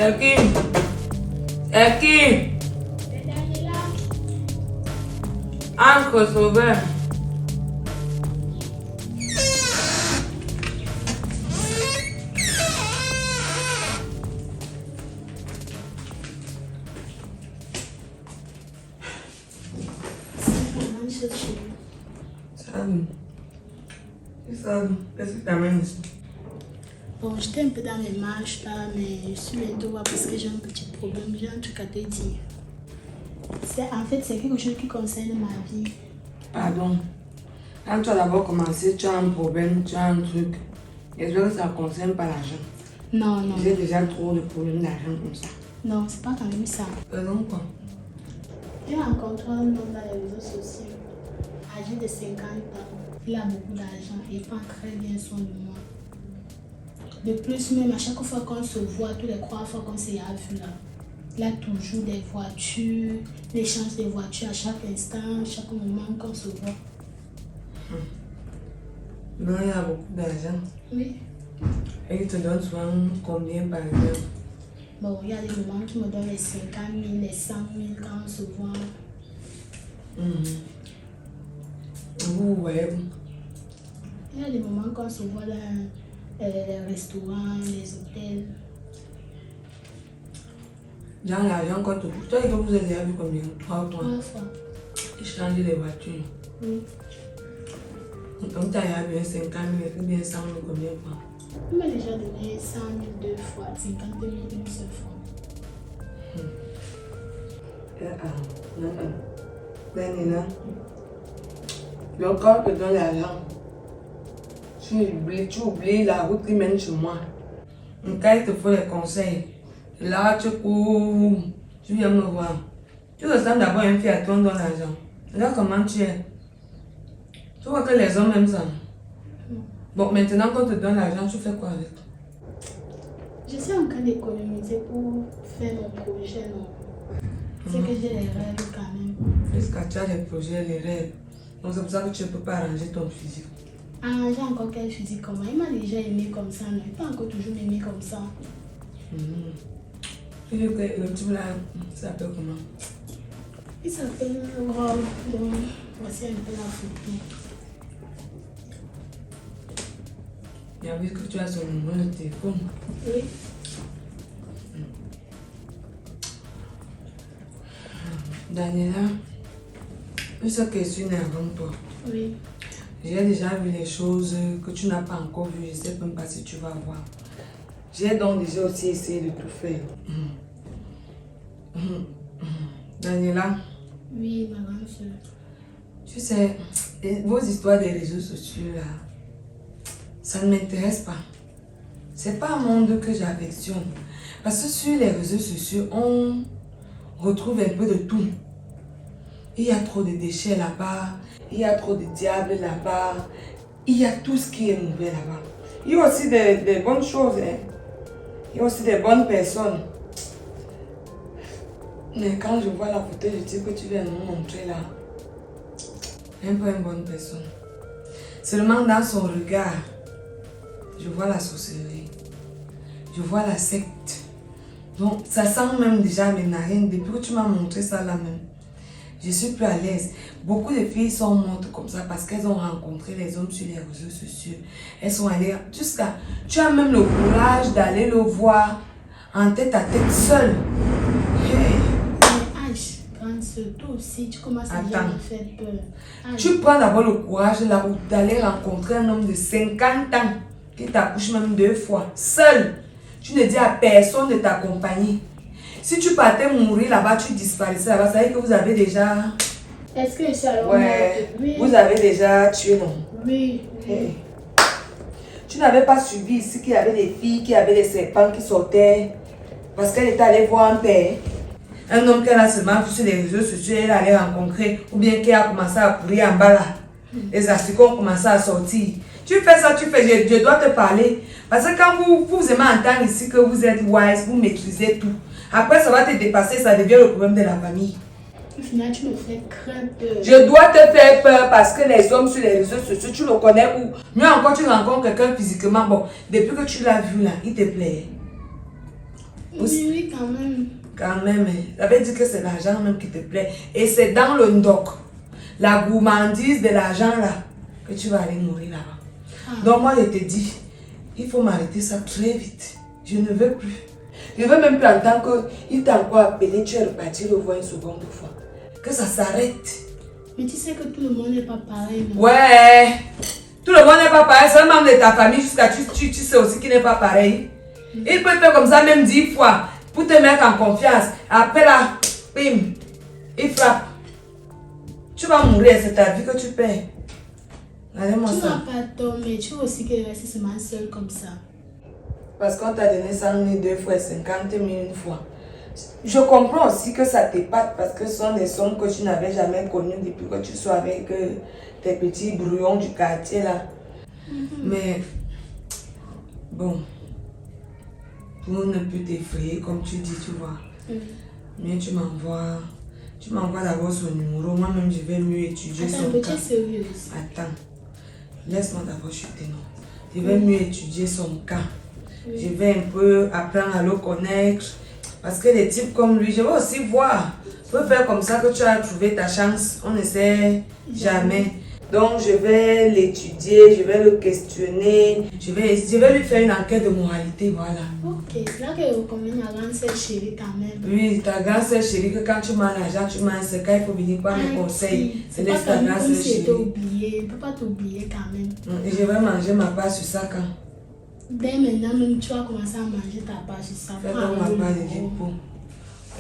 Eki. Entre sauveur. Salut. Salut. Qu'est-ce que tu amènes ici? Bon, j'étais un peu dans les marches là, mais je suis venue te voir parce que j'ai un petit problème, j'ai un truc à te dire. En fait, c'est quelque chose qui concerne ma vie. Pardon. Quand tu as d'abord commencé, tu as un problème, tu as un truc. J'espère que ça ne concerne pas l'argent. Non, non. J'ai déjà trop de problèmes d'argent comme ça. Non, c'est pas quand même ça. Pardon quoi? J'ai rencontré un homme dans les réseaux sociaux, âgé de 50 ans. Il a beaucoup d'argent et il prend très bien soin de moi. De plus, même à chaque fois qu'on se voit, tous les 3 fois qu'on s'est vu là, il a toujours des voitures, l'échange des voitures à chaque instant, chaque moment qu'on se voit. Non, il y a beaucoup d'argent. Oui. Et il te donne souvent combien par exemple? Bon, il y a des moments qui me donnent les 50 000, les 100 000 quand on se voit. Vous voyez? Il y a des moments qu'on se voit dans les restaurants, les hôtels. Dans l'argent qu'on te touche, toi et que vous avez déjà vu combien? 3 ou 3 fois. Échanger les voitures. Oui. Donc tu as bien 50 000 et bien 100 000 combien de fois? Il m'a déjà donné 100 000 2 fois, 50 000 une seule fois. Daniela, le corps te donne l'argent. Tu oublies la route qui mène chez moi. Quand il te faut les conseils, là tu cours, tu viens me voir. Tu ressembles d'abord à une fille à toi, on donne l'argent. Regarde comment tu es. Tu vois que les hommes aiment ça. Bon, maintenant qu'on te donne l'argent, tu fais quoi avec? Je suis en train d'économiser pour faire mon projet, non? C'est que j'ai les rêves quand même. Puisque tu as les projets, les rêves. Donc c'est pour ça que tu ne peux pas arranger ton physique. Arranger encore quel physique comment? Il m'a déjà aimé comme ça, non? Il peut encore toujours m'aimer comme ça. Et le petit là, ça s'appelle comment? Il s'appelle Rob. Donc, voici un peu la photo. Il a vu que tu as son numéro de téléphone. Oui. Daniela, je sais que je suis née avant toi. Oui. J'ai déjà vu les choses que tu n'as pas encore vues. Je ne sais même pas si tu vas voir. J'ai donc déjà aussi essayé de tout faire. Daniela. Oui, ma grande soeur. Tu sais, vos histoires des réseaux sociaux là, ça ne m'intéresse pas. C'est pas un monde que j'affectionne. Parce que sur les réseaux sociaux, on retrouve un peu de tout. Il y a trop de déchets là-bas, il y a trop de diables là-bas, il y a tout ce qui est mauvais là-bas. Il y a aussi des bonnes choses, hein. Il y a aussi des bonnes personnes. Mais quand je vois la photo, je dis que tu viens nous montrer là, même pas une bonne personne. Seulement dans son regard, je vois la sorcellerie, je vois la secte. Donc ça sent même déjà les narines. Depuis que tu m'as montré ça là même, je suis plus à l'aise. Beaucoup de filles sont mortes comme ça parce qu'elles ont rencontré les hommes sur les réseaux sociaux. Elles sont allées jusqu'à... Tu as même le courage d'aller le voir en tête à tête seule. Hey. Mais H, grande soeur, toi aussi, tu commences à déjà me faire peur. Tu prends d'abord le courage d'aller rencontrer un homme de 50 ans qui t'accouche même 2 fois, seul. Tu ne dis à personne de t'accompagner. Si tu partais mourir là-bas, tu disparaissais là-bas, ça veut dire que vous avez déjà... Est-ce que c'est alors oui. Vous avez déjà tué, non? Oui. Hey. Tu n'avais pas suivi ici qu'il y avait des filles qui avaient des serpents qui sortaient parce qu'elle était allée voir un père. Un homme qu'elle a seulement vu sur les réseaux sociaux, elle allait rencontrer, ou bien qui a commencé à courir en bas là. Les asticots ont commencé à sortir. Tu fais ça, tu fais, je dois te parler. Parce que quand vous aimez entendre ici que vous êtes wise, vous maîtrisez tout. Après, ça va te dépasser, ça devient le problème de la famille. Au final, tu me fais craindre. Je dois te faire peur parce que les hommes sur les réseaux sociaux, tu le connais ou mieux encore, tu rencontres quelqu'un physiquement. Bon, depuis que tu l'as vu là, il te plaît. Oui, quand même. Quand même, ça veut dire que c'est l'argent même qui te plaît. Et c'est dans le ndoc, la gourmandise de l'argent là, que tu vas aller mourir là-bas. Donc moi je te dis, il faut m'arrêter ça très vite. Je ne veux plus. Je ne veux même plus entendre qu'il t'a encore appelé, tu es reparti le voir une seconde fois. Que ça s'arrête. Mais tu sais que tout le monde n'est pas pareil, non? Ouais. Tout le monde n'est pas pareil. C'est un membre de ta famille jusqu'à tu sais aussi qu'il n'est pas pareil. Il peut faire comme ça même 10 fois pour te mettre en confiance. Après là, bim, il frappe. Tu vas mourir, c'est ta vie que tu perds. Regardez-moi Tu ça. n'as pas tort, mais tu veux aussi que rester seulement seul comme ça. Parce qu'on t'a donné 100 000 2 fois, 50 000 une fois. Je comprends aussi que ça t'épate parce que ce sont des sommes que tu n'avais jamais connues depuis que tu sois avec tes petits brouillons du quartier là. Mais bon, pour ne plus t'effrayer comme tu dis, tu vois. Mais tu m'envoies d'abord son numéro. Moi-même, je vais mieux étudier son cas. Attends, tu es sérieuse? Attends, laisse-moi d'abord chuter, non. Je vais mieux étudier son cas. Je vais un peu apprendre à le connaître. Parce que des types comme lui, je vais aussi voir. Tu peux faire comme ça que tu as trouvé ta chance. On ne sait jamais. Donc je vais l'étudier, je vais le questionner. Je vais lui faire une enquête de moralité, voilà. Ok, c'est là que je recommande ma grande sœur chérie quand même. Oui, ta grande sœur chérie, que quand tu m'as l'argent, tu m'as un secret, il faut venir par mes conseils. C'est pas ta comme grande si sœur c'était chérie. oublié. Je ne peux pas t'oublier quand même. Et je vais manger ma part sur ça quand. Dès maintenant, même tu vas commencer à manger ta part sur ça. Fais donc ma part de dépôt.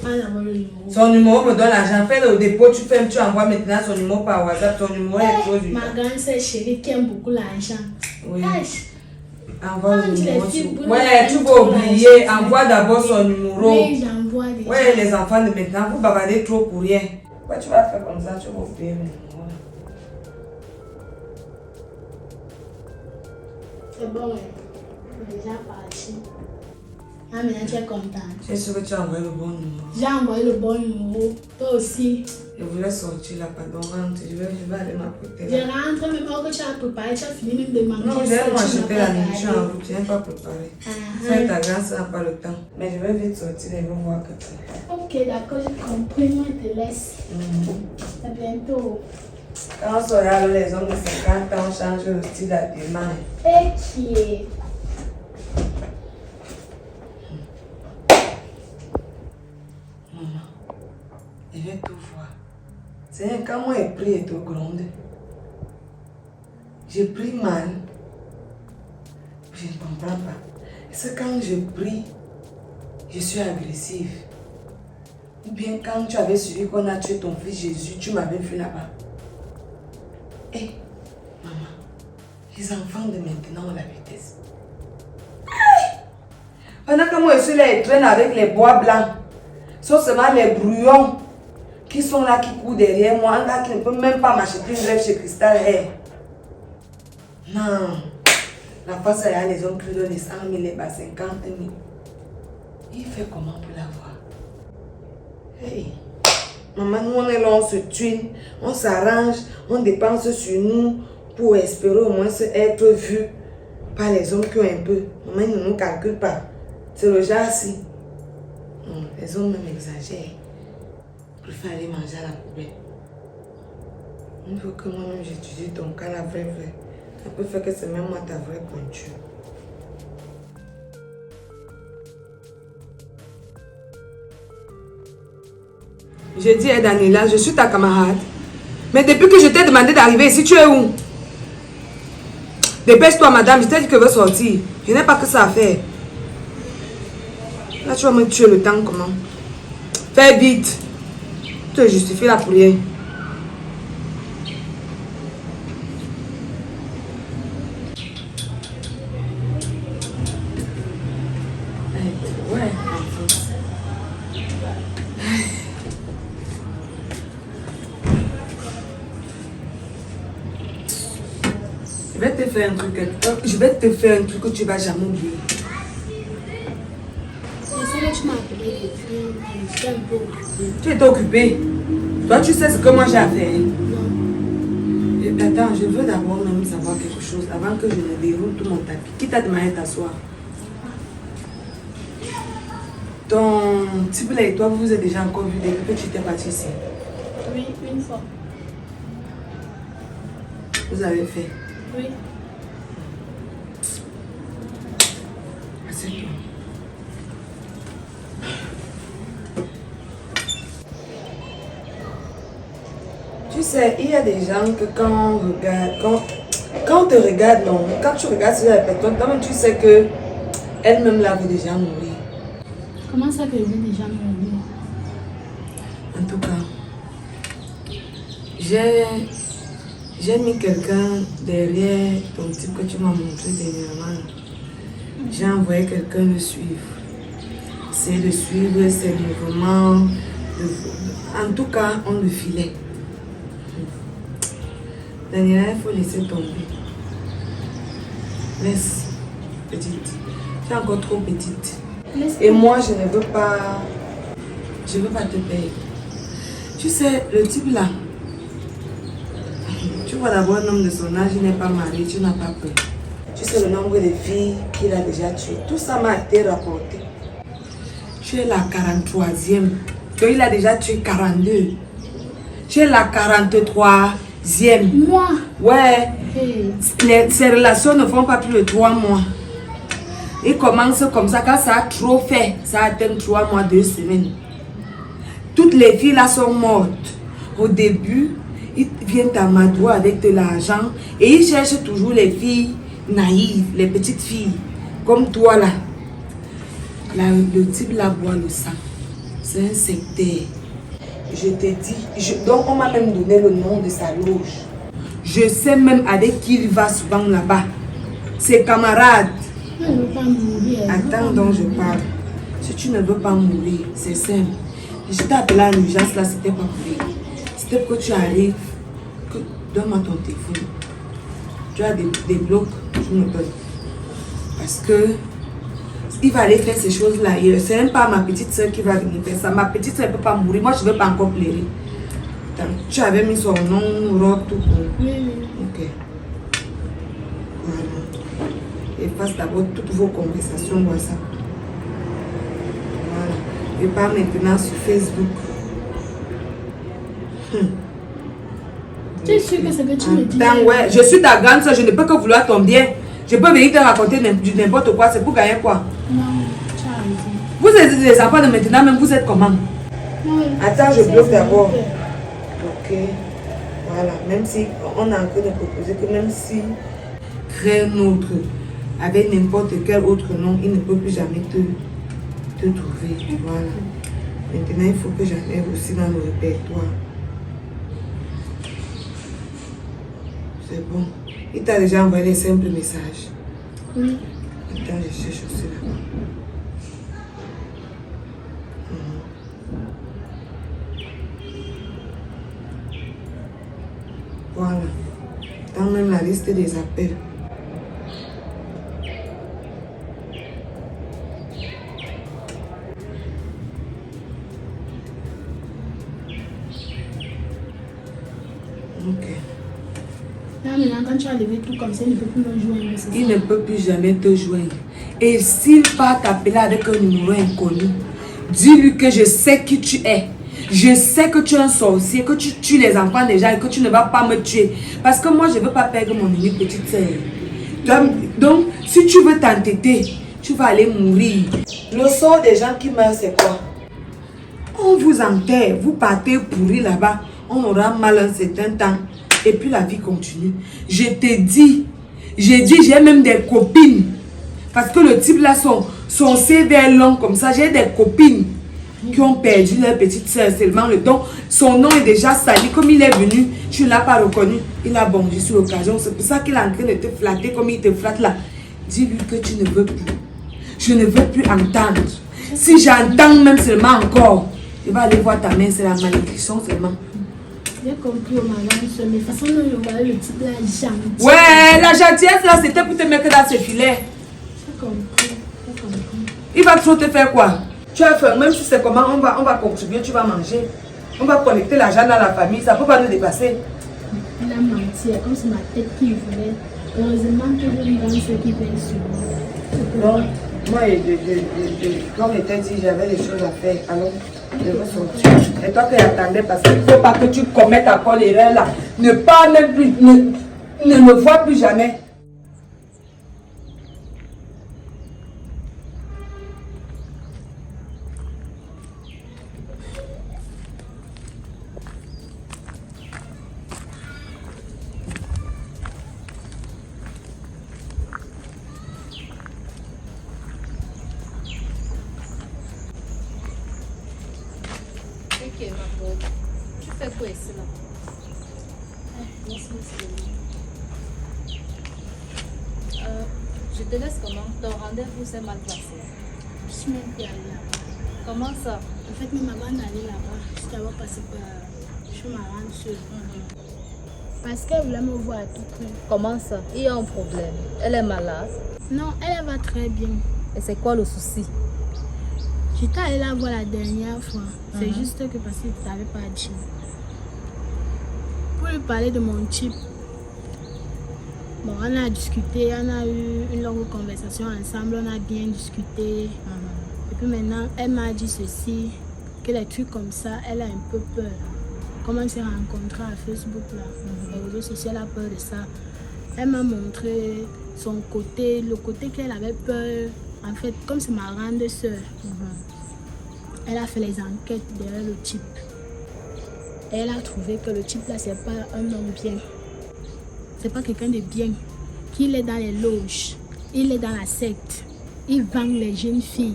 Prends d'abord le numéro. Son numéro me donne l'argent. Fais le dépôt, tu envoies maintenant son numéro par WhatsApp. Ton numéro est trop du. Ma grande sœur chérie qui aime beaucoup l'argent. Oui. Cache. Envoie le Quand numéro. les filles brûlent, Ouais, tu elles vas trouvent oublier. l'argent. Envoie d'abord son numéro. Oui, j'envoie déjà. Ouais, les enfants de maintenant, vous bavardez trop pour rien. Ouais, tu vas faire comme ça, tu vas oublier le numéro. C'est bon, ouais. C'est déjà parti. Ah, maintenant tu es contente. Je suis sûre que tu as envoyé le bon numéro. J'ai envoyé le bon numéro. Toi aussi. Je voulais sortir là, pardon, rentre. Je vais aller m'apprêter Je là. rentre, même alors que tu as préparé, tu as fini même de manger. Non, je vais ça, tu m'acheter n'as la pas nourriture en regardé. route. Je n'ai pas préparé. Ah, Ça, ta grâce n'a pas le temps. Mais je vais vite sortir et je vais voir que tu. Ok, d'accord, j'ai compris. Moi, je te laisse. À bientôt. Quand on sera les hommes de 50 ans, on change le style d'habillement. Et qui est? Maman, je vais tout voir. C'est quand moi j'ai pris et tout grande. J'ai pris mal. Je ne comprends pas. C'est quand je prie, je suis agressive. Ou bien quand tu avais suivi qu'on a tué ton fils Jésus, tu m'avais vu là-bas. Hé, maman, les enfants de maintenant ont la vitesse. Aïe! Pendant que moi je suis là et traîne avec les bois blancs, ce sont seulement les brouillons qui sont là, qui courent derrière moi. Un gars qui ne peut même pas m'acheter une rêve chez Cristal Hair. Non. La fois, ça y a les hommes qui donnent les 100 000, les bas 50 000. Il fait comment pour l'avoir? Hey. Maman, nous on est là, on se tue, on s'arrange, on dépense sur nous pour espérer au moins être vu par les hommes qui ont un peu. Maman, ils ne nous calculent pas. C'est le genre-ci. Les hommes même exagèrent. Je préfère aller manger à la poubelle. Il faut que moi-même j'étudie ton cas, la vraie. Ça peut faire que c'est même moi ta vraie pointure. Je dis à Daniela, je suis ta camarade. Mais depuis que je t'ai demandé d'arriver ici, tu es où? Dépêche-toi, madame, je t'ai dit que je veux sortir. Je n'ai pas que ça à faire. Là, tu vas me tuer le temps, comment? Fais vite. Tu te justifies là pour rien. Ouais. Je vais te faire un truc. Je vais te faire un truc que tu vas jamais oublier. Je sais que tu m'as appelé depuis, je suis un peu occupée. Tu étais occupé. Toi, tu sais ce que moi j'ai à faire. Non. Attends, je veux d'abord même savoir quelque chose avant que je ne déroule tout mon tapis. Qui t'a demandé de t'asseoir? Ton type là et toi, vous vous êtes déjà encore vu depuis que tu étais parti ici? Oui, une fois. Vous avez fait? Oui. C'est tout. Tu sais, il y a des gens que quand on regarde, quand on te regarde, non, quand tu regardes sur la personne, toi-même tu sais que elle-même là veut déjà mourir. Comment ça que je vais déjà mourir? En tout cas, j'ai mis quelqu'un derrière ton type que tu m'as montré dernièrement. J'ai envoyé quelqu'un le suivre. C'est de suivre ses mouvements. En tout cas, on le filait. Daniela, il faut laisser tomber. Laisse, petite. Tu es encore trop petite. Et moi, je ne veux pas te payer. Tu sais, le type là, tu vois d'abord un homme de son âge, il n'est pas marié, tu n'as pas peur. Tu sais le nombre de filles qu'il a déjà tuées. Tout ça m'a été rapporté. Tu es la 43e. Donc il a déjà tué 42. Tu es la 43e. Moi? Ouais. Hey. Ces relations ne font pas plus de 3 mois. Il commence comme ça, quand ça a trop fait, ça atteint 3 mois, 2 semaines. Toutes les filles là sont mortes. Au début, ils viennent t'amadouer avec de l'argent et ils cherchent toujours les filles naïves, les petites filles, comme toi là. Le type là boit le sang. C'est un sectaire. Je te dis, donc on m'a même donné le nom de sa loge. Je sais même avec qui il va souvent là-bas. Ses camarades. Je ne veux pas mourir. Attends donc je parle. Si tu ne veux pas mourir, c'est simple. Je t'ai appelé à l'urgence là, c'était pas pour rire. C'était pour que tu arrives. Donne-moi ton téléphone. Tu as des blocs, tu me donnes. Parce que il va aller faire ces choses-là ailleurs. C'est même pas ma petite soeur qui va venir faire ça. Ma petite soeur ne peut pas mourir. Moi, je ne veux pas encore pleurer. Tu avais mis son nom, robe, tout pour. Oui. Ok. Voilà. Et passe d'abord toutes vos conversations WhatsApp. Voilà. Et pas maintenant sur Facebook. Tu es sûr que c'est que tu me dis? Attends, ouais. Je suis ta grande soeur. Je ne peux que vouloir ton bien. Je peux venir te raconter n'importe quoi. C'est pour gagner quoi? Non, tu as raison. Vous êtes des enfants de maintenant, même vous êtes comment? Non, attends, je bloque d'abord. Ok. Voilà. Même si on a encore de proposer que même si crée notre avec n'importe quel autre nom, il ne peut plus jamais te trouver. Voilà. Maintenant, il faut que j'enlève aussi dans le répertoire. C'est bon. Il t'a déjà envoyé les simples messages. Oui. Attends, je cherche aussi là-bas. Voilà. Dans même la liste des appels. Ok. Là, maintenant, quand tu as levé tout comme ça, il ne peut plus me joindre. Il ne peut plus jamais te joindre. Et s'il part t'appeler avec un numéro inconnu, dis-lui que je sais qui tu es. Je sais que tu es un sorcier, que tu tues les enfants déjà et que tu ne vas pas me tuer. Parce que moi, je ne veux pas perdre mon unique petite sœur. Donc, si tu veux t'entêter, tu vas aller mourir. Le sort des gens qui meurent, c'est quoi? On vous enterre, vous partez pourrir là-bas. On aura mal un certain temps. Et puis la vie continue. Je te dis, j'ai même des copines. Parce que le type là, son CV est long comme ça. J'ai des copines qui ont perdu leur petite soeur seulement le don. Son nom est déjà sali. Comme il est venu, tu ne l'as pas reconnu. Il a bondi sur l'occasion. C'est pour ça qu'il est en train de te flatter comme il te flatte là. Dis-lui que tu ne veux plus. Je ne veux plus entendre. Si j'entends même seulement encore, je vais aller voir ta mère, c'est la malédiction seulement. J'ai compris, madame, mais de toute façon, je voyais le type là gentil. Ouais, la gentillesse là, c'était pour te mettre dans ce filet. J'ai compris. Il va trop te faire quoi? Tu as faim, même si c'est comment, on va contribuer, tu vas manger. On va connecter l'argent dans la famille, ça ne peut pas nous dépasser. Il a menti, comme c'est ma tête qui voulait. Heureusement que je me donne ce qui veut sur moi. Donc, Moi, comme je t'ai dit, j'avais des choses à faire. Alors, je veux sortir. Et toi qui attendais, parce qu'il ne faut pas que tu commettes encore l'erreur là. Ne parle même plus, ne me vois plus jamais. Ok, ma pauvre. Tu fais quoi ici là? Merci, monsieur. Je te laisse comment? Ton rendez-vous s'est mal passé. Je suis même plus allée là-bas. Comment ça? En fait, même avant d'aller là-bas, je t'avais passé par... Je me rends seule. Parce qu'elle voulait me voir à tout prix. Comment ça? Il y a un problème. Elle est malade. Non, elle va très bien. Et c'est quoi le souci? J'étais allée la voir la dernière fois. C'est juste que parce que tu n'avais pas dit. Pour lui parler de mon type. Bon, on a discuté, on a eu une longue conversation ensemble, on a bien discuté. Et puis maintenant, elle m'a dit ceci, que les trucs comme ça, elle a un peu peur. Comme on s'est rencontrés à Facebook, là, les réseaux sociaux, elle a peur de ça. Elle m'a montré son côté, le côté qu'elle avait peur. En fait, comme c'est ma grande soeur, elle a fait les enquêtes derrière le type. Et elle a trouvé que le type là, c'est pas un homme bien. C'est pas quelqu'un de bien. Qu'il est dans les loges, il est dans la secte, il vend les jeunes filles.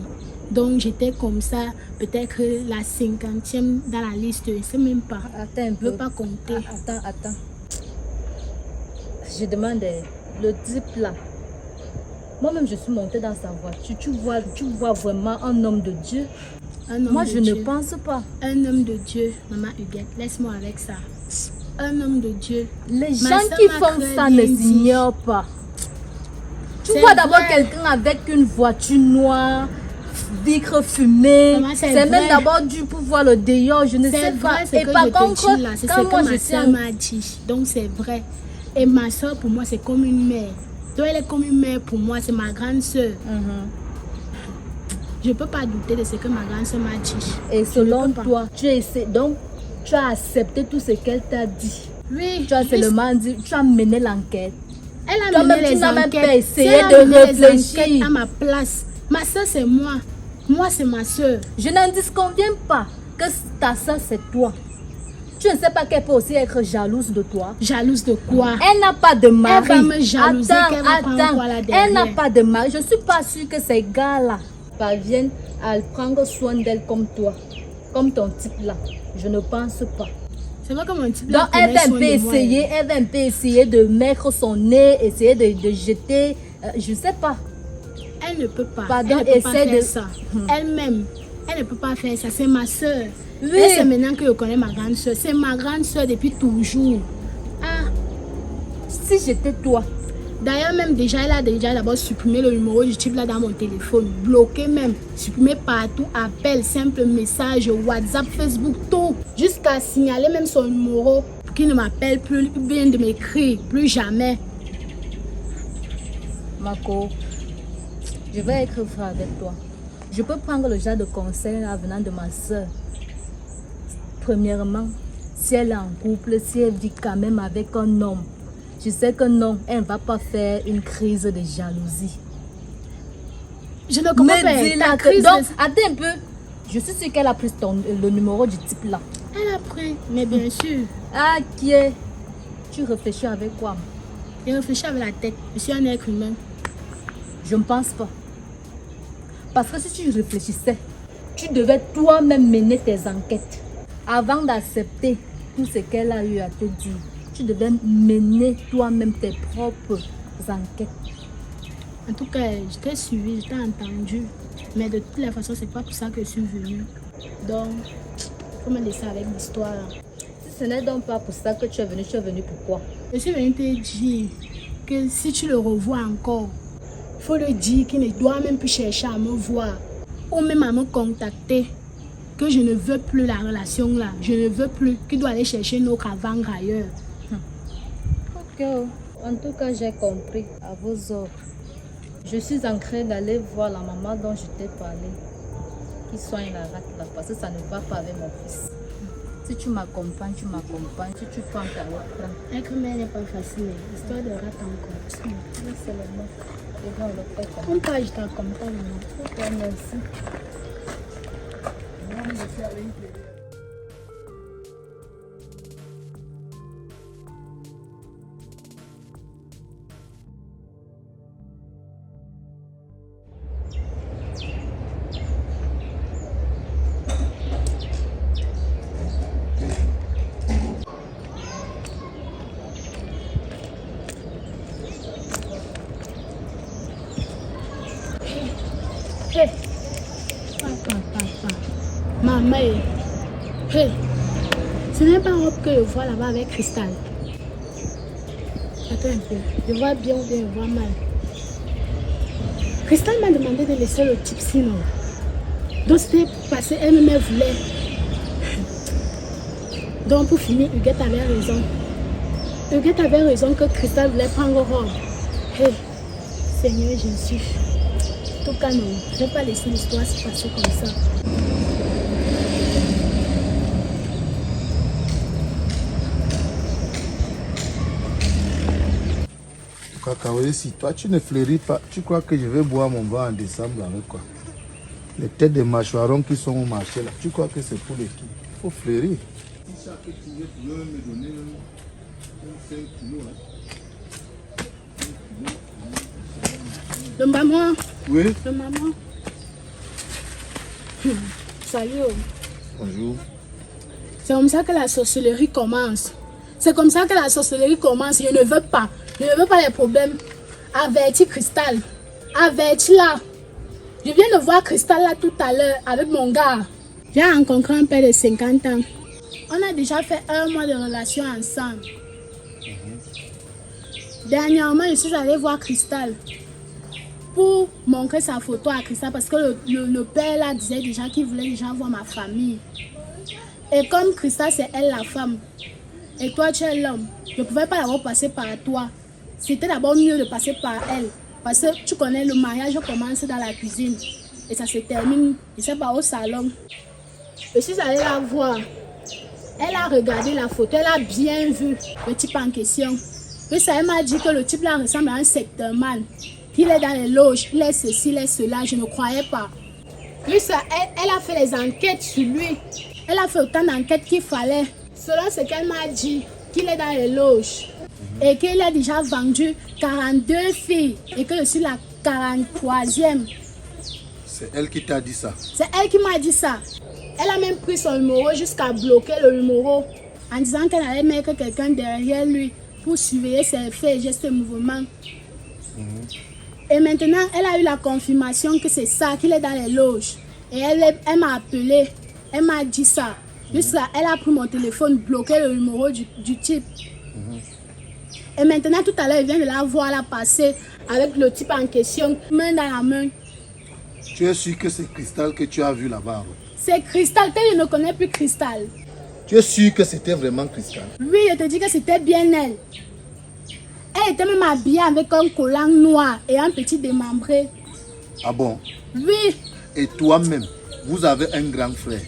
Donc j'étais comme ça, peut-être la 50e dans la liste, je ne sais même pas. Attends un Je peu. ne veux pas compter. Attends. Je demande, le type là. Moi-même, je suis montée dans sa voiture. Tu vois vraiment un homme de Dieu? Un homme Moi, de je Dieu. ne pense pas. Un homme de Dieu, maman Huguette, laisse-moi avec ça. Un homme de Dieu. Les Ma gens soeur qui m'a font très ça bien ne dit. s'ignorent pas. Tu C'est vois d'abord vrai. quelqu'un avec une voiture noire, vitre fumée. Maman, c'est C'est même vrai. d'abord dû pour voir le dehors, je ne sais C'est pas. vrai, c'est Et que par je contre, te dis là, c'est ce quand moi que je ma suis soeur m'a dit. Donc c'est vrai. Et ma soeur pour moi c'est comme une mère. Donc elle est comme une mère pour moi, c'est ma grande soeur. Je ne peux pas douter de ce que ma grande soeur m'a dit. Et Je selon ne peux pas. toi, donc tu as accepté tout ce qu'elle t'a dit. Oui, Tu as juste- seulement dit, tu as mené l'enquête. Elle a Toi-même, mené tu les n'as même enquêtes. pas essayé Si elle a de mené les réfléchir. enquêtes à ma place. Ma soeur c'est moi. Moi c'est ma soeur. Je n'en disconviens pas que ta soeur c'est toi. Tu ne sais pas qu'elle peut aussi être jalouse de toi. Jalouse de quoi? Elle n'a pas de mari. Elle va me jalouser qu'elle va prendre quoi là derrière? Elle n'a pas de mari. Je ne suis pas sûre que ces gars-là parviennent à prendre soin d'elle comme toi. Comme ton type là. Je ne pense pas. C'est vrai que mon type Donc elle va un peu essayer, elle va un peu essayer de mettre son nez, essayer de jeter, je ne sais pas. Elle ne peut pas. Pardon, elle ne peut pas essaie faire de- ça. Elle-même, elle ne peut pas faire ça. C'est ma soeur. Oui. Et c'est maintenant que je connais ma grande soeur. C'est ma grande soeur depuis toujours. Ah, Si j'étais toi, d'ailleurs même déjà, elle a déjà d'abord supprimé le numéro du type là dans mon téléphone. Bloqué même. Supprimé partout. Appel, simple message, WhatsApp, Facebook, tout. Jusqu'à signaler même son numéro pour qu'il ne m'appelle plus, bien de m'écrire. Plus jamais. Marco, je vais être franc avec toi. Je peux prendre le genre de conseil là venant de ma soeur. Premièrement, si elle est en couple, si elle vit quand même avec un homme, je sais que non, elle ne va pas faire une crise de jalousie. Je ne comprends pas. Mais dis Ta là crise que... Donc, de- attends un peu. Je suis sûre qu'elle a pris le numéro du type là. Elle a pris, mais bien sûr. Ah, qui est? Tu réfléchis avec quoi? Je réfléchis avec la tête. Je suis un être humain. Je ne pense pas. Parce que si tu réfléchissais, tu devais toi-même mener tes enquêtes. Avant d'accepter tout ce qu'elle a eu à te dire, tu devais mener toi-même tes propres enquêtes. En tout cas, je t'ai suivi, je t'ai entendu. Mais de toutes les façons, c'est pas pour ça que je suis venue. Donc, faut me laisser avec l'histoire. Si ce n'est donc pas pour ça que tu es venu pourquoi? Je suis venue te dire que si tu le revois encore, faut le dire qu'il ne doit même plus chercher à me voir ou même à me contacter. Que je ne veux plus la relation là. Je ne veux plus qu'il doit aller chercher une autre à vendre ailleurs. Ok, en tout cas, j'ai compris. À vos ordres. Je suis en train d'aller voir la maman dont je t'ai parlé, qui soigne la rate là, parce que ça ne va pas avec mon fils. Si tu m'accompagnes, tu m'accompagnes. Si tu prends ta route, prends. Être mère n'est pas facile. Histoire de rate encore. Oui, c'est le mot. Et bon, le fait comme Comme toi, je t'accompagne. ok, merci. Hé, papa. Maman, hé, ce n'est pas une robe que je vois là-bas avec Cristal. Attends un peu, je vois bien ou bien je vois mal. Cristal m'a demandé de laisser le type sinon. Donc c'était parce qu'elle-même voulait. Donc pour finir, Huguette avait raison. Huguette avait raison que Cristal voulait prendre robe. Hé, Seigneur Jésus. En tout cas, non, je ne vais pas laisser l'histoire se passer comme ça. Kakaoye, si toi tu ne fleuris pas, tu crois que je vais boire mon vin en décembre avec quoi? Les têtes de mâchoirons qui sont au marché là, tu crois que c'est pour les qui? Il faut fleurir. Si chaque poulet pouvait me donner 5 kilos. Le maman. Oui. Le maman. Salut. Bonjour. C'est comme ça que la sorcellerie commence. C'est comme ça que la sorcellerie commence. Je ne veux pas. Je ne veux pas les problèmes. Avertis Cristal. Avertis-la. Je viens de voir Cristal là tout à l'heure avec mon gars. J'ai rencontré un père de 50 ans. On a déjà fait 1 mois de relation ensemble. Dernièrement, je suis allée voir Cristal pour montrer sa photo à Cristal parce que le père là disait déjà qu'il voulait déjà voir ma famille. Et comme Cristal c'est elle la femme et toi tu es l'homme, je ne pouvais pas d'abord passer par toi. C'était d'abord mieux de passer par elle parce que tu connais le mariage commence dans la cuisine et ça se termine, je sais pas, au salon. Je suis allée la voir. Elle a regardé la photo, elle a bien vu le type en question. Et ça, elle m'a dit que le type là ressemble à un secteur-man. Il est dans les loges, il est ceci, il est cela, je ne croyais pas. Puis ça, elle a fait les enquêtes sur lui. Elle a fait autant d'enquêtes qu'il fallait. Selon ce qu'elle m'a dit, qu'il est dans les loges. Et qu'il a déjà vendu 42 filles. Et que je suis la 43e. C'est elle qui t'a dit ça. C'est elle qui m'a dit ça. Elle a même pris son numéro jusqu'à bloquer le numéro. En disant qu'elle allait mettre quelqu'un derrière lui pour surveiller ses faits, gestes et mouvements. Et maintenant, elle a eu la confirmation que c'est ça, qu'il est dans les loges. Et elle m'a appelé, elle m'a dit ça. Juste là, elle a pris mon téléphone, bloqué le numéro du type. Et maintenant, tout à l'heure, elle vient de la voir la passer avec le type en question, main dans la main. Tu es sûr que c'est Cristal que tu as vu là-bas? C'est Cristal, je ne connais plus Cristal. Tu es sûr que c'était vraiment Cristal? Oui, je te dis que c'était bien elle. Elle était même habillée avec un collant noir et un petit démembré. Ah bon? Oui. Et toi-même, vous avez un grand frère.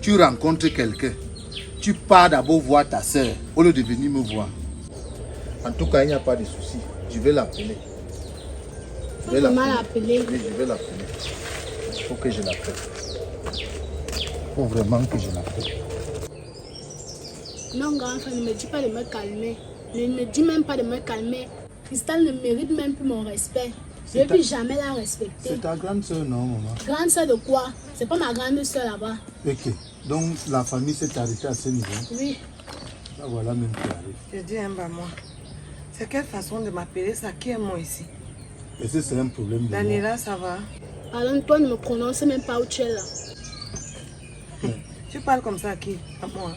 Tu rencontres quelqu'un. Tu pars d'abord voir ta soeur au lieu de venir me voir. En tout cas, il n'y a pas de souci. Je vais l'appeler. Je vais l'appeler. Oui, je vais l'appeler. Il faut que je l'appelle. Il faut vraiment que je l'appelle. Non, grand frère, ne me dis pas de me calmer. Ne me dis même pas de me calmer. Cristal ne mérite même plus mon respect. Je ne vais plus jamais la respecter. C'est ta grande soeur, non, maman? Grande soeur de quoi? C'est pas ma grande soeur là-bas. Ok. Donc, la famille s'est arrêtée à ce niveau? Oui. Là, voilà même qui arrive. Je dis un bas moi. C'est quelle façon de m'appeler ça? Qui est moi ici? Et c'est un problème de Daniela, ça va? Alors, toi, ne me prononce même pas où tu es là. Tu parles comme ça à qui? À moi?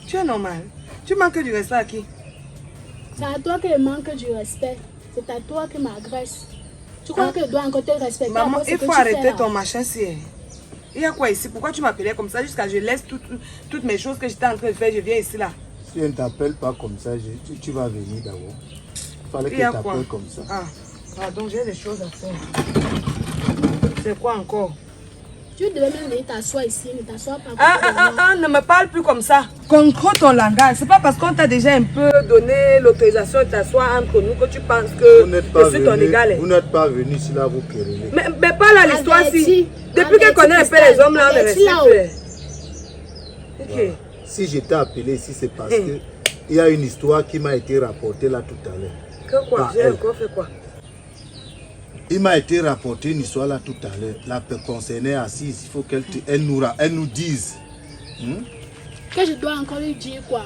Tu es normal. Tu manques du respect à qui? C'est à toi que je manque du respect. C'est à toi que m'agresse. Tu crois que je dois encore te respecter? Maman, ce il que faut tu fais arrêter là? ton machin si. Il y a quoi ici? Pourquoi tu m'appelais comme ça jusqu'à ce que je laisse toutes mes choses que j'étais en train de faire? Je viens ici là. Si on ne t'appelle pas comme ça, tu vas venir d'abord. Il fallait que tu t'appelles comme ça. Ah. Pardon, j'ai des choses à faire. C'est quoi encore? Tu devais même venir t'asseoir ici, ne t'asseoir pas. Ne me parle plus comme ça. Contrôle ton langage. C'est pas parce qu'on t'a déjà un peu donné l'autorisation de t'asseoir entre nous que tu penses que je suis ton égal. Vous n'êtes pas venu ici là vous quereller. Mais pas là l'histoire si. Depuis qu'elle connaît un peu les hommes là, on est resté. Voilà. Si je t'ai appelé ici, c'est parce que il y a une histoire qui m'a été rapportée là tout à l'heure. Que quoi? J'ai encore fait quoi? Il m'a été rapporté une histoire là tout à l'heure. La personne concernée assise, il faut qu'elle nous dise. Que je dois encore lui dire quoi?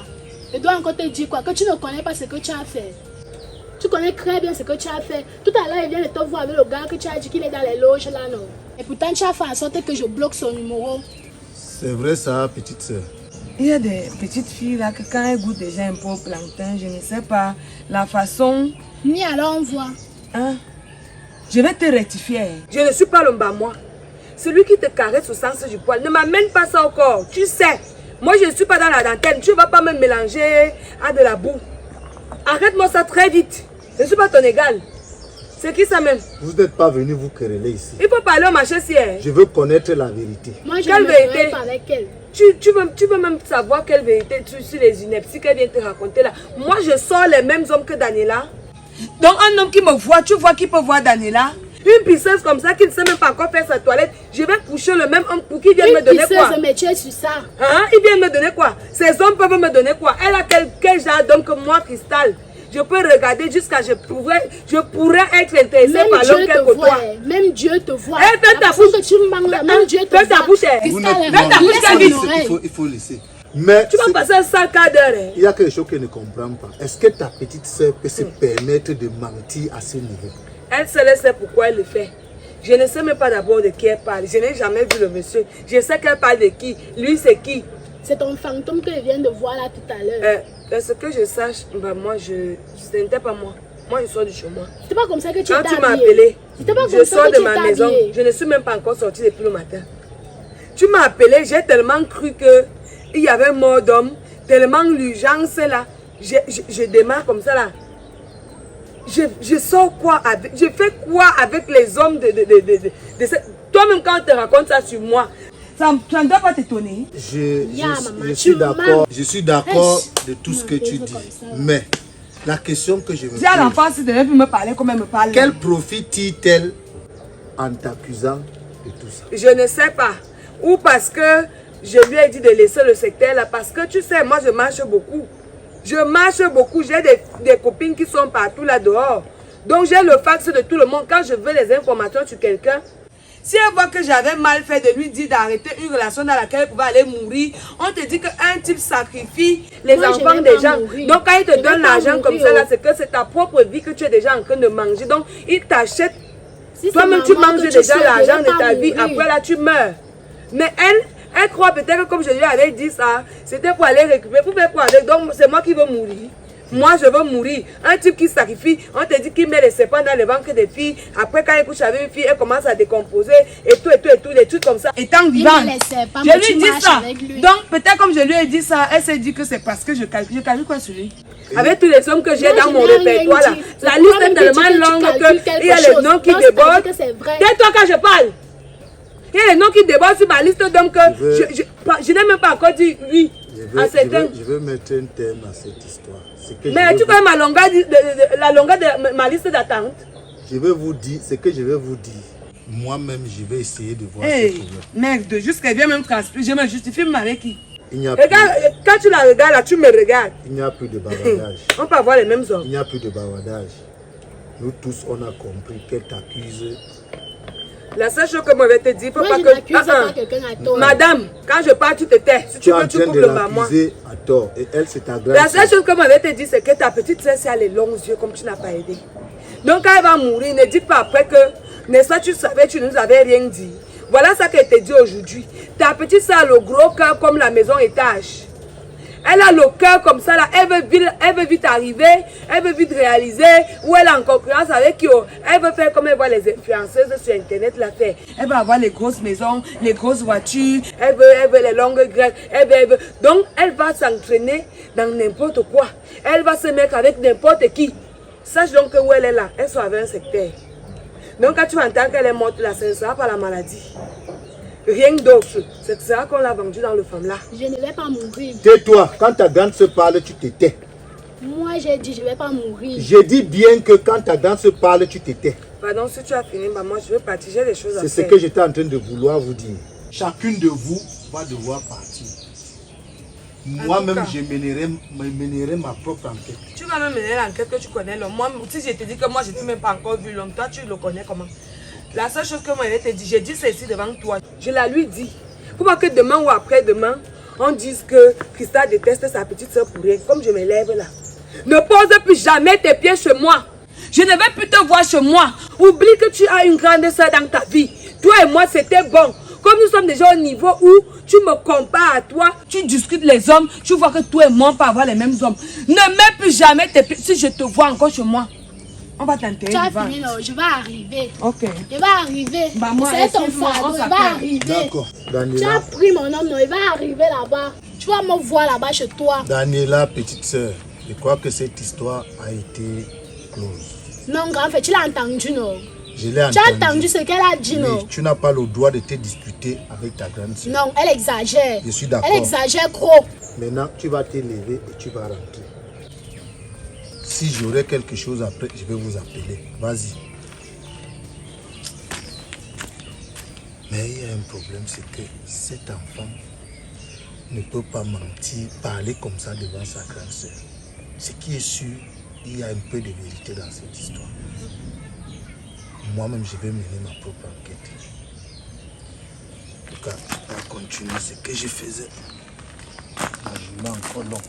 Je dois encore te dire quoi? Que tu ne connais pas ce que tu as fait. Tu connais très bien ce que tu as fait. Tout à l'heure, il vient de te voir avec le gars que tu as dit qu'il est dans les loges là, non? Et pourtant, tu as fait en sorte que je bloque son numéro. C'est vrai ça, petite soeur. Il y a des petites filles là que quand elles goûtent déjà un peu au plantain, je ne sais pas la façon. Ni alors on voit. Hein? Je vais te rectifier. Je ne suis pas le bas moi. Celui qui te caresse au sens du poil, ne m'amène pas ça au corps. Tu sais, moi je ne suis pas dans la dentelle. Tu ne vas pas me mélanger à de la boue. Arrête-moi ça très vite. Je ne suis pas ton égal. C'est qui ça même? Vous n'êtes pas venu vous quereller ici. Il faut parler au machin si. Je veux connaître la vérité. Moi je Quelle ne vérité? me pas avec elle. Tu veux même savoir quelle vérité sur les inepties qu'elle vient te raconter là. Moi je sors les mêmes hommes que Daniela. Donc un homme qui me voit, tu vois qu'il peut voir Daniela? Une pisseuse comme ça qui ne sait même pas encore faire sa toilette, je vais coucher le même homme pour qu'il vienne me donner quoi? Mais tu es sur ça. Hein? Il vient me donner quoi? Ces hommes peuvent me donner quoi? Elle a quel genre d'homme que moi, Cristal? Je peux regarder jusqu'à je pourrais être intéressée par l'homme qu'elle côtoie. Même Dieu te voit. Eh, fais ta bouche. Que tu me manques là, même Dieu te voit. Fais ta bouche. Il faut laisser. Mais tu vas passer un sale quart d'heure. Il y a quelque chose qu'elle ne comprend pas. Est-ce que ta petite soeur peut se permettre de mentir à ce niveau? Elle seule sait pourquoi elle le fait. Je ne sais même pas d'abord de qui elle parle. Je n'ai jamais vu le monsieur. Je sais qu'elle parle de qui. Lui, c'est qui? C'est ton fantôme que je viens de voir là tout à l'heure. Ce que je sache, moi, ce n'était pas moi. Moi, je sors de chez moi. C'est pas comme ça que tu Quand tu m'as appelé, je sors de ma maison. Je ne suis même pas encore sortie depuis le matin. Tu m'as appelé, j'ai tellement cru qu'il y avait mort d'homme, tellement l'urgence là. Je démarre comme ça là. Je sors quoi avec, je fais quoi avec les hommes de toi-même quand on te raconte ça sur moi, ça ne doit pas t'étonner. Je suis d'accord de tout ce que tu dis. Mais la question que je me pose, à l'enfant, si tu devais me parler comme elle me parle. Quel profit tire-t-elle en t'accusant de tout ça? Je ne sais pas. Ou parce que je lui ai dit de laisser le secteur là. Parce que tu sais, moi je marche beaucoup. J'ai des copines qui sont partout là dehors. Donc j'ai le fax de tout le monde. Quand je veux les informations sur quelqu'un, si elle voit que j'avais mal fait de lui dire d'arrêter une relation dans laquelle elle pouvait aller mourir, on te dit qu'un type sacrifie les enfants des gens. Donc quand il te donne l'argent comme ça, là, c'est que c'est ta propre vie que tu es déjà en train de manger. Donc il t'achète. Toi-même tu manges déjà l'argent de ta vie. Après là tu meurs. Mais elle croit peut-être que comme je lui avais dit ça, c'était pour aller récupérer. Pour faire quoi avec? Donc c'est moi qui veux mourir. Moi je veux mourir. Un type qui sacrifie, on te dit qu'il met les serpents dans les ventres des filles. Après quand il couche avec une fille, elle commence à décomposer et tout, des trucs comme ça. Étant vivante, je lui dis ça. Donc peut-être comme je lui ai dit ça, elle s'est dit que c'est parce que je calcule quoi sur lui. Avec tous les hommes que j'ai dans mon répertoire là, la liste est tellement longue qu'il y a les noms qui débordent. Tais-toi quand je parle. Il y a les noms qui débordent sur ma liste d'hommes que je n'ai même pas encore dit oui à certains. Je veux mettre un terme à cette histoire. Mais tu connais la longueur de ma liste d'attente. Je vais vous dire ce que je vais vous dire. Moi-même, je vais essayer de voir ce problème. Merde, jusqu'à vient même transpirer. Je me justifie même avec qui? Regarde, quand tu la regardes là, tu me regardes. Il n'y a plus de bavardage. On peut avoir les mêmes hommes. Il n'y a plus de bavardage. Nous tous, on a compris qu'elle t'accuse. La seule chose que moi je vais te dire, il ne faut pas que... Madame, quand je parle, tu te tais. Si tu veux, tu coupes le bas moi. À tort. Et elle, c'est ta grâce. La seule chose que moi je vais te dire, c'est que ta petite soeur, si elle a les longs yeux, comme tu n'as pas aidé. Donc quand elle va mourir, ne dis pas après que, n'est-ce pas, tu savais, tu ne nous avais rien dit. Voilà ça qu'elle te dit aujourd'hui. Ta petite soeur a le gros cœur comme la maison étage. Elle a le cœur comme ça, là. Elle veut vite arriver, elle veut vite réaliser, ou elle est en concurrence avec qui. Elle veut faire comme elle voit les influenceuses sur Internet la faire. Elle va avoir les grosses maisons, les grosses voitures, elle veut les longues grèves, elle veut. Donc, elle va s'entraîner dans n'importe quoi. Elle va se mettre avec n'importe qui. Sache donc que où elle est là, elle soit avec un secteur. Donc quand tu entends qu'elle est morte là, ce ne sera pas la maladie. Rien d'autre. C'est ça qu'on l'a vendu dans le femme là. Je ne vais pas mourir. Tais-toi, quand ta grande se parle, tu te tais. Moi, j'ai dit je ne vais pas mourir. Je dis bien que quand ta grande se parle, tu te tais. Pardon, si tu as fini, bah moi je veux partir, j'ai des choses à faire. C'est ce que j'étais en train de vouloir vous dire. Chacune de vous va devoir partir. Moi-même, je mènerai ma propre enquête. Tu vas me mener l'enquête que tu connais l'homme. Moi, si je te dis que moi je n'ai même pas encore vu l'homme, toi tu le connais comment? La seule chose que moi je te dis, j'ai dit ceci devant toi. Je la lui dis. Pour pas que demain ou après-demain, on dise que Christa déteste sa petite soeur pour rien. Comme je me lève là. Ne pose plus jamais tes pieds chez moi. Je ne vais plus te voir chez moi. Oublie que tu as une grande soeur dans ta vie. Toi et moi, c'était bon. Comme nous sommes déjà au niveau où tu me compares à toi, tu discutes les hommes, tu vois que toi et moi, on peut avoir les mêmes hommes. Ne mets plus jamais tes pieds. Si je te vois encore chez moi, on va t'enterrer. Tu as fini là, je vais arriver. Ok. Je vais arriver. Bah moi, c'est ton excuse-moi, fardeau, on il va s'appelle. arriver. D'accord, Tu as Daniela. pris mon homme, non, il va arriver là-bas. Tu vas me voir là-bas chez toi. Daniela, petite sœur, je crois que cette histoire a été close. Non, grand frère, tu l'as entendu, non? Je l'ai Tu as entendu ce qu'elle a dit, non? Oui, tu n'as pas le droit de te disputer avec ta grande sœur. Non, elle exagère. Je suis d'accord. Elle exagère trop. Maintenant, tu vas te lever et tu vas rentrer. Si j'aurai quelque chose après, je vais vous appeler. Vas-y. Mais il y a un problème, c'est que cet enfant ne peut pas mentir, parler comme ça devant sa grande sœur. Ce qui est sûr, il y a un peu de vérité dans cette histoire. Moi-même, je vais mener ma propre enquête. En tout cas, on va continuer ce que je faisais. La journée encore longue.